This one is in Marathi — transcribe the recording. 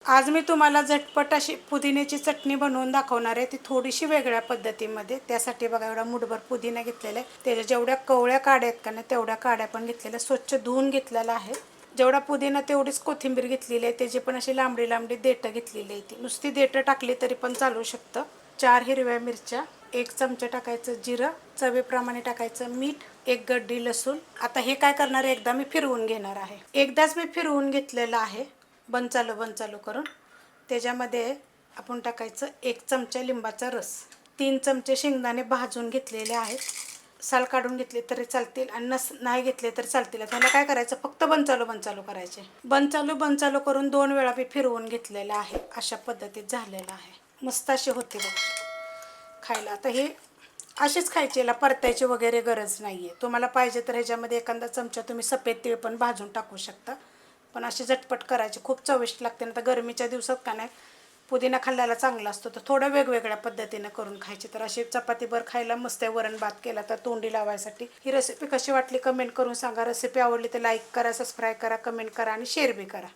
आज मी तुम्हाला झटपट अशी पुदिन्याची चटणी बनवून दाखवणार आहे, ती थोडीशी वेगळ्या पद्धतीमध्ये. त्यासाठी बघा एवढा मुठभर पुदिना घेतलेला आहे. त्याच्या जेवढ्या कवळ्या काड्या आहेत का नाही तेवढ्या काड्या पण घेतलेल्या, स्वच्छ धुवून घेतलेला आहे. जेवढा पुदिना तेवढीच कोथिंबीर घेतलेली आहे. त्याची पण अशी लांबडी लांबडी देठं घेतलेली आहे. ती नुसती देठं टाकली तरी पण चालू शकतं. 4 हिरव्या मिरच्या, 1 चमचा टाकायचं जिरं, चवीप्रमाणे टाकायचं मीठ, 1 गड्डी लसूण. आता हे काय करणार आहे, एकदा मी फिरवून घेणार आहे. एकदाच मी फिरवून घेतलेलं आहे बंद चालू करून. त्याच्यामध्ये आपण टाकायचं 1 चमचा लिंबाचा रस, 3 चमचे शेंगदाणे भाजून घेतलेले आहेत. साल काढून घेतले तरी चालतील आणि नाही घेतले तरी चालतील. त्याला काय करायचं, फक्त बंद चालू करायचे. बंद चालू करून 2 वेळा मी फिरवून घेतलेलं आहे. अशा पद्धतीत झालेलं आहे. मस्त अशी होते बघा खायला. आता हे अशीच खायची, याला परतायची वगैरे गरज नाही आहे. तुम्हाला पाहिजे तर ह्याच्यामध्ये एखादा चमचा तुम्ही सफेद तीळ पण भाजून टाकू शकता. पण अशी झटपट करायची, खूप चविष्ट लागते. आता गरमीच्या दिवसात का नाही पुदिना खाल्ल्याला चांगला असतो, तर थोडं वेगवेगळ्या पद्धतीनं करून खायची. तर अशी चपातीभर खायला मस्त आहे. वरण भात केला तर तोंडी लावायसाठी. ही रेसिपी कशी वाटली कमेंट करून सांगा. रेसिपी आवडली तर लाईक करा, सबस्क्राईब करा, कमेंट करा आणि शेअर बी करा.